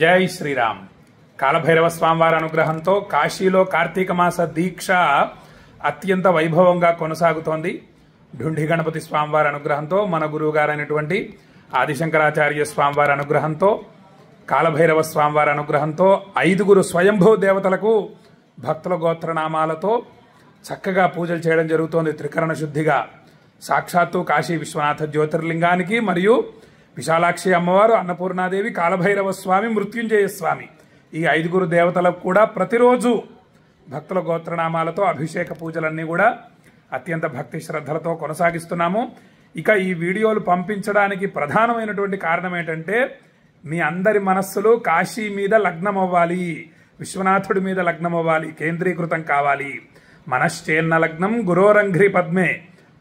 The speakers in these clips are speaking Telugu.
జై శ్రీరామ్. కాలభైరవ స్వామివారి అనుగ్రహంతో కాశీలో కార్తీక మాస దీక్ష అత్యంత వైభవంగా కొనసాగుతోంది. ఢుండి గణపతి స్వామివారి అనుగ్రహంతో, మన గురువు గారైనటువంటి ఆదిశంకరాచార్య స్వామివారి అనుగ్రహంతో, కాలభైరవ స్వామివారి అనుగ్రహంతో 5 స్వయంభూ దేవతలకు భక్తుల గోత్రనామాలతో చక్కగా పూజలు చేయడం జరుగుతోంది. త్రికరణ శుద్ధిగా సాక్షాత్తు కాశీ విశ్వనాథ జ్యోతిర్లింగానికి మరియు విశాలాక్షి అమ్మవారు, అన్నపూర్ణాదేవి, కాలభైరవ స్వామి, మృత్యుంజయ స్వామి, ఈ 5 దేవతలకు కూడా ప్రతిరోజు భక్తుల గోత్రనామాలతో అభిషేక పూజలన్నీ కూడా అత్యంత భక్తి శ్రద్ధలతో కొనసాగిస్తున్నాము. ఇక ఈ వీడియోలు పంపించడానికి ప్రధానమైనటువంటి కారణం ఏంటంటే, మీ అందరి మనస్సులు కాశీ మీద లగ్నం అవ్వాలి, విశ్వనాథుడి మీద లగ్నం అవ్వాలి, కేంద్రీకృతం కావాలి. మనశ్చేన్న లగ్నం గురోరంఘ్రి పద్మే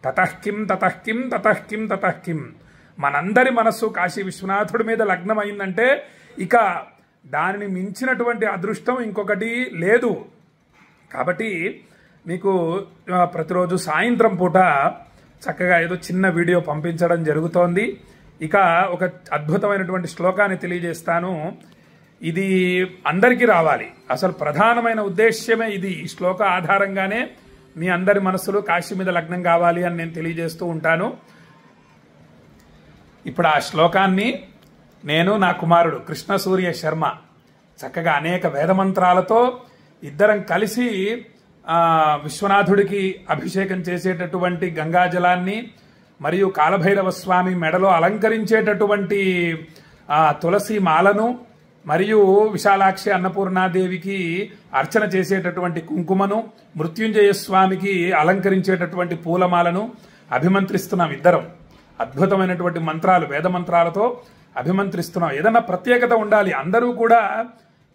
తతఃకిం తతఃకిం తతఃకిం తతఃకిం. మనందరి మనస్సు కాశీ విశ్వనాథుడి మీద లగ్నం అయిందంటే ఇక దానిని మించినటువంటి అదృష్టం ఇంకొకటి లేదు. కాబట్టి మీకు ప్రతిరోజు సాయంత్రం పూట చక్కగా ఏదో చిన్న వీడియో పంపించడం జరుగుతోంది. ఇక ఒక అద్భుతమైనటువంటి శ్లోకాన్ని తెలియజేస్తాను. ఇది అందరికీ రావాలి, అసలు ప్రధానమైన ఉద్దేశ్యమే ఇది. ఈ శ్లోక ఆధారంగానే మీ అందరి మనస్సులు కాశీ మీద లగ్నం కావాలి అని నేను తెలియజేస్తూ ఉంటాను. ఇప్పుడు ఆ శ్లోకాన్ని నేను, నా కుమారుడు కృష్ణసూర్య శర్మ చక్కగా అనేక వేదమంత్రాలతో ఇద్దరం కలిసి విశ్వనాథుడికి అభిషేకం చేసేటటువంటి గంగాజలాన్ని మరియు కాలభైరవ స్వామి మెడలో అలంకరించేటటువంటి తులసి మాలను మరియు విశాలాక్షి అన్నపూర్ణాదేవికి అర్చన చేసేటటువంటి కుంకుమను, మృత్యుంజయ స్వామికి అలంకరించేటటువంటి పూలమాలను అభిమంత్రిస్తున్నాం. ఇద్దరం అద్భుతమైనటువంటి మంత్రాలు, వేద మంత్రాలతో అభిమంత్రిస్తున్నాం. ఏదన్నా ప్రత్యేకత ఉండాలి. అందరూ కూడా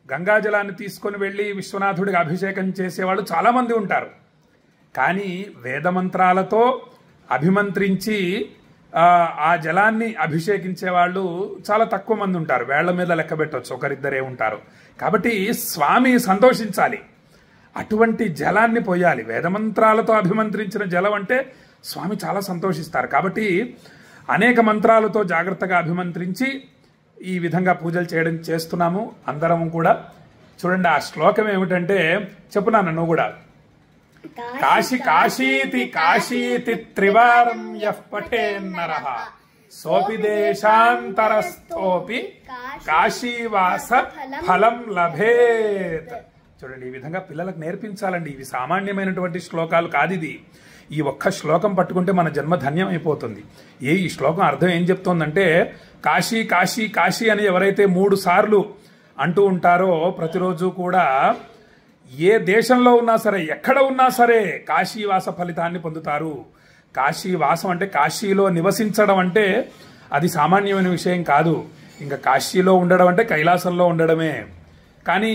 గంగాజలాన్ని తీసుకొని వెళ్ళి విశ్వనాథుడికి అభిషేకం చేసేవాళ్ళు చాలామంది ఉంటారు. కానీ వేదమంత్రాలతో అభిమంత్రించి ఆ జలాన్ని అభిషేకించే వాళ్ళు చాలా తక్కువ మంది ఉంటారు. వేళ్ల మీద లెక్క పెట్టవచ్చు, ఒకరిద్దరే ఉంటారు. కాబట్టి స్వామి సంతోషించాలి, అటువంటి జలాన్ని పోయాలి. వేదమంత్రాలతో అభిమంత్రించిన జలం అంటే స్వామి చాలా సంతోషిస్తారు. కాబట్టి అనేక మంత్రాలతో జాగ్రత్తగా అభిమంత్రించి ఈ విధంగా పూజలు చేస్తున్నాము అందరం కూడా. చూడండి, ఆ శ్లోకం ఏమిటంటే చెప్పున్నాను, నువ్వు కూడా. కాశీ కాశీతి కాశీతి త్రివారం యః పఠేన్నరః సోపి దేశాంతరస్థోపి కాశీవాస ఫలం లభేత్. చూడండి, ఈ విధంగా పిల్లలకు నేర్పించాలండి. ఇవి సామాన్యమైనటువంటి శ్లోకాలు కాదు. ఇది ఈ ఒక్క శ్లోకం పట్టుకుంటే మన జన్మ ధన్యం అయిపోతుంది. ఈ శ్లోకం అర్థం ఏం చెప్తోందంటే, కాశీ కాశీ కాశీ అని ఎవరైతే 3 సార్లు అంటూ ఉంటారో ప్రతిరోజు కూడా, ఏ దేశంలో ఉన్నా సరే, ఎక్కడ ఉన్నా సరే కాశీవాస ఫలితాన్ని పొందుతారు. కాశీవాసం అంటే కాశీలో నివసించడం అంటే అది సామాన్యమైన విషయం కాదు. ఇంకా కాశీలో ఉండడం అంటే కైలాసంలో ఉండడమే. కానీ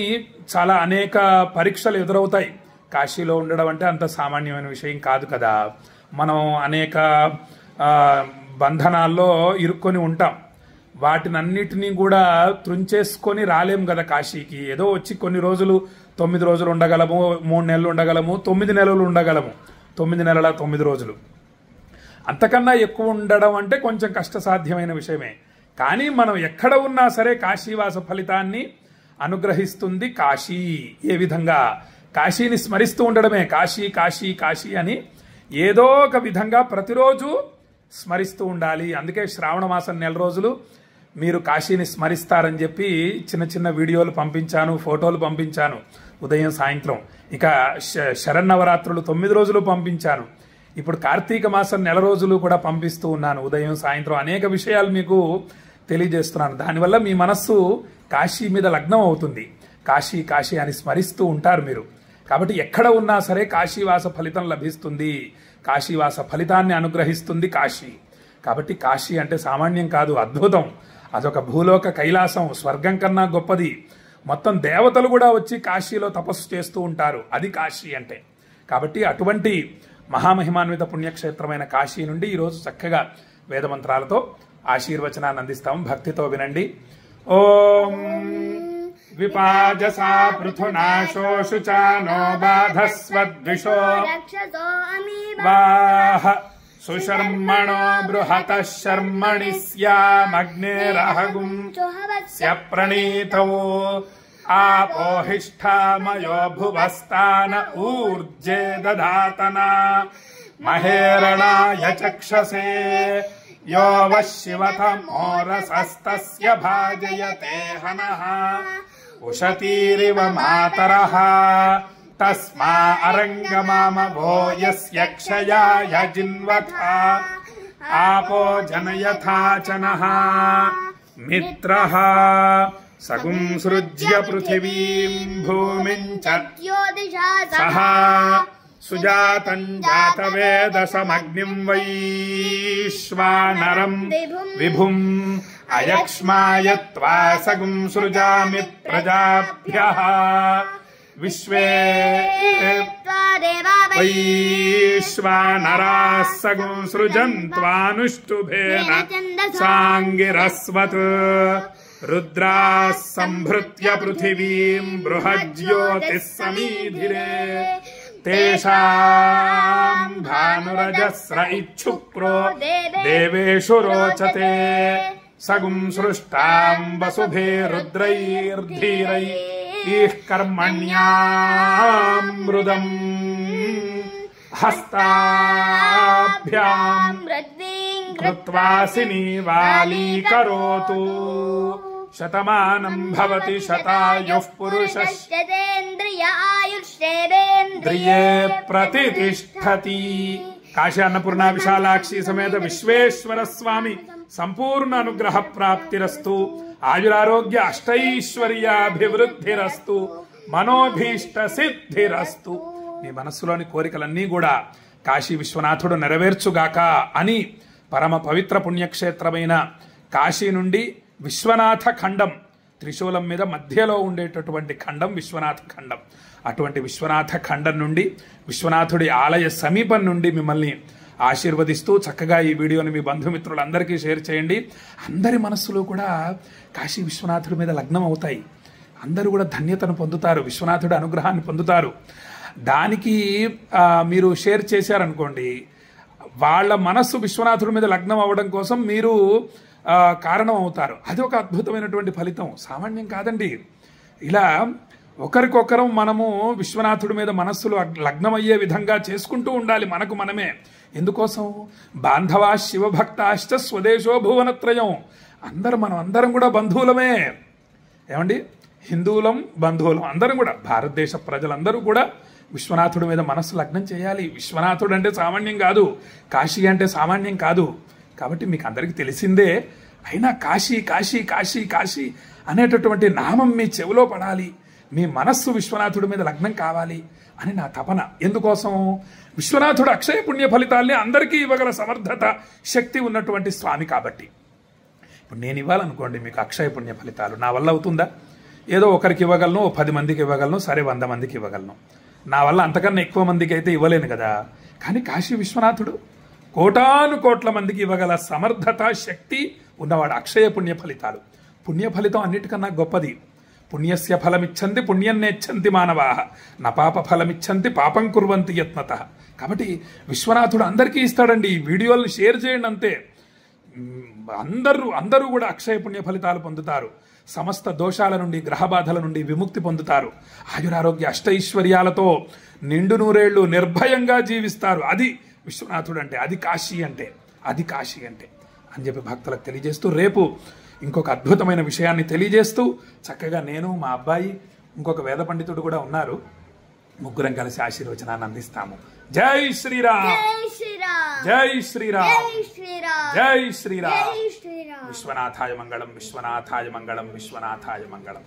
చాలా అనేక పరీక్షలు ఎదురవుతాయి. కాశీలో ఉండడం అంటే అంత సామాన్యమైన విషయం కాదు కదా. మనం అనేక బంధనాల్లో ఇరుక్కొని ఉంటాం. వాటినన్నిటినీ కూడా త్రుంచేసుకొని రాలేం కదా కాశీకి. ఏదో వచ్చి కొన్ని రోజులు, 9 రోజులు ఉండగలము, 3 నెలలు ఉండగలము, 9 నెలలు ఉండగలము. 9 నెలల 9 రోజులు, అంతకన్నా ఎక్కువ ఉండడం అంటే కొంచెం కష్టసాధ్యమైన విషయమే. కానీ మనం ఎక్కడ ఉన్నా సరే కాశీవాస ఫలితాన్ని అనుగ్రహిస్తుంది కాశీ. ఏ విధంగా? కాశీని స్మరిస్తూ ఉండడమే. కాశీ కాశీ కాశీ అని ఏదో ఒక విధంగా ప్రతిరోజు స్మరిస్తూ ఉండాలి. అందుకే శ్రావణ మాసం 1 నెల రోజులు మీరు కాశీని స్మరిస్తారని చెప్పి చిన్న చిన్న వీడియోలు పంపించాను, ఫోటోలు పంపించాను ఉదయం సాయంత్రం. ఇక శరన్నవరాత్రులు 9 రోజులు పంపించాను. ఇప్పుడు కార్తీక మాసం 1 నెల రోజులు కూడా పంపిస్తూ ఉన్నాను, ఉదయం సాయంత్రం. అనేక విషయాలు మీకు తెలియజేస్తున్నాను. దానివల్ల మీ మనస్సు కాశీ మీద లగ్నం అవుతుంది. కాశీ కాశీ అని స్మరిస్తూ ఉంటారు మీరు. కాబట్టి ఎక్కడ ఉన్నా సరే కాశీవాస ఫలితం లభిస్తుంది. కాశీవాస ఫలితాన్ని అనుగ్రహిస్తుంది కాశీ. కాబట్టి కాశీ అంటే సామాన్యం కాదు, అద్భుతం. అదొక భూలోక కైలాసం, స్వర్గం కన్నా గొప్పది. మొత్తం దేవతలు కూడా వచ్చి కాశీలో తపస్సు చేస్తూ ఉంటారు. అది కాశీ అంటే. కాబట్టి అటువంటి మహామహిమాన్విత పుణ్యక్షేత్రమైన కాశీ నుండి ఈరోజు చక్కగా వేదమంత్రాలతో ఆశీర్వచనాన్ని అందిస్తాం. భక్తితో వినండి. ఓం విపాజసా పృథునాశోషుచానో బాధస్వద్విషో వాహ సుశర్మణో బృహతః శర్మణి స్యామగ్నేరహగుం స్య ప్రణీతౌ ఆపోహిష్ఠామయో భువస్తాన ఊర్జే దధాతనా మహేరణాయ చక్షసే యో వశివతమోరసస్తస్య భాజయతే హనః ఉషతీరివ మాతరః తస్మా అరంగమామవో యస్య క్షయాయ జిన్వథ ఆపో జనయథా చనః మిత్రః సగుం సృజ్య పృథివీం భూమిం చ సహ సుజాతం జాతవేదసమగ్నిం వైశ్వానరం విభుం అయక్ష్మాయత్వా సగుం సృజామి ప్రజాభ్యః విశ్వే వైశ్వానరాः సగుం సృజన్త్వానుష్టుభేన సాంగిరస్వత్ రుద్రాः సంభృత్య పృథివీం బృహజ్యోతిః సమీధిరే తేషాం భానురజస్ర ఇచ్ఛుక్రో దేవేషు రోచతే సగుం సృష్టాం వసుభే రుద్రైర్ధీరైః కర్మణ్యామృతం హస్తాభ్యాం కృత్వాసిని వాలీకరోతు శతమానం భవతి శతాయుః పురుషేంద్రియే ప్రతిష్ఠతి. కాశీ అన్నపూర్ణ విశాలాక్షి సమేత విశ్వేశ్వర స్వామి సంపూర్ణ అనుగ్రహ ప్రాప్తిరస్తు. ఆయురారోగ్య అష్టైశ్వర్యాభివృద్ధిరస్తు. మనోభీష్ట సిద్ధిరస్తు. మీ మనస్సులోని కోరికలన్నీ కూడా కాశీ విశ్వనాథుడు నెరవేర్చుగాక అని పరమ పవిత్ర పుణ్యక్షేత్రమైన కాశీ నుండి విశ్వనాథ ఖండం, త్రిశూలం మీద మధ్యలో ఉండేటటువంటి ఖండం విశ్వనాథ ఖండం. అటువంటి విశ్వనాథ ఖండం నుండి విశ్వనాథుడి ఆలయ సమీపం నుండి మిమ్మల్ని ఆశీర్వదిస్తూ చక్కగా ఈ వీడియోని మీ బంధుమిత్రులందరికీ షేర్ చేయండి. అందరి మనస్సులో కూడా కాశీ విశ్వనాథుడి మీద లగ్నం అవుతాయి. అందరూ కూడా ధన్యతను పొందుతారు, విశ్వనాథుడి అనుగ్రహాన్ని పొందుతారు. దానికి మీరు షేర్ చేశారనుకోండి, వాళ్ళ మనస్సు విశ్వనాథుడి మీద లగ్నం అవ్వడం కోసం మీరు కారణం అవుతారు. అది ఒక అద్భుతమైనటువంటి ఫలితం, సామాన్యం కాదండి. ఇలా ఒకరికొకరం మనము విశ్వనాథుడి మీద మనస్సులు లగ్నమయ్యే విధంగా చేసుకుంటూ ఉండాలి మనకు మనమే. ఎందుకోసం? బాంధవా శివభక్తాశ్చ స్వదేశో భువనత్రయం. మనం అందరం కూడా బంధువులమే. ఏమండి, హిందువులం, బంధువులం, అందరం కూడా భారతదేశ ప్రజలందరూ కూడా విశ్వనాథుడి మీద మనస్సు లగ్నం చేయాలి. విశ్వనాథుడు అంటే సామాన్యం కాదు, కాశీ అంటే సామాన్యం కాదు. కాబట్టి మీకు అందరికీ తెలిసిందే. అయినా కాశీ కాశీ కాశీ కాశీ అనేటటువంటి నామం మీ చెవిలో పడాలి, మీ మనస్సు విశ్వనాథుడి మీద లగ్నం కావాలి అని నా తపన. ఎందుకోసం? విశ్వనాథుడు అక్షయ పుణ్య ఫలితాల్ని అందరికీ ఇవ్వగల సమర్థత, శక్తి ఉన్నటువంటి స్వామి కాబట్టి. ఇప్పుడు నేను ఇవ్వాలనుకోండి మీకు అక్షయ పుణ్య ఫలితాలు, నా వల్ల అవుతుందా? ఏదో ఒకరికి ఇవ్వగలను, 10 మందికి ఇవ్వగలను, సరే 100 మందికి ఇవ్వగలను. నా వల్ల అంతకన్నా ఎక్కువ మందికి అయితే ఇవ్వలేను కదా. కానీ కాశీ విశ్వనాథుడు కోటాను కోట్ల మందికి ఇవ్వగల సమర్థత, శక్తి ఉన్నవాడు. అక్షయ పుణ్య ఫలితాలు, పుణ్య ఫలితం అన్నిటికన్నా గొప్పది. పుణ్యస్య ఫలమిచ్చంతి పుణ్యం నేచ్చంతి మానవాః న పాప ఫలమిచ్చంతి పాపం కుర్వంతి యత్నతః. కాబట్టి విశ్వనాథుడు అందరికీ ఇస్తాడండి. ఈ వీడియోలను షేర్ చేయండి అంతే. అందరూ కూడా అక్షయ పుణ్య ఫలితాలు పొందుతారు. సమస్త దోషాల నుండి, గ్రహ బాధల నుండి విముక్తి పొందుతారు. ఆయురారోగ్య అష్టైశ్వర్యాలతో నిండు నూరేళ్లు నిర్భయంగా జీవిస్తారు. అది విశ్వనాథుడు అంటే, అది కాశీ అంటే, అది కాశీ అంటే అని చెప్పి భక్తులకు తెలియజేస్తూ, రేపు ఇంకొక అద్భుతమైన విషయాన్ని తెలియజేస్తూ చక్కగా నేను, మా అబ్బాయి, ఇంకొక వేద పండితుడు కూడా ఉన్నారు, ముగ్గురం కలిసి ఆశీర్వచనాన్ని అందిస్తాము. జై శ్రీరామ్, జై శ్రీరామ్, జై శ్రీరామ్. విశ్వనాథాయ మంగళం, విశ్వనాథాయ మంగళం, విశ్వనాథాయ మంగళం.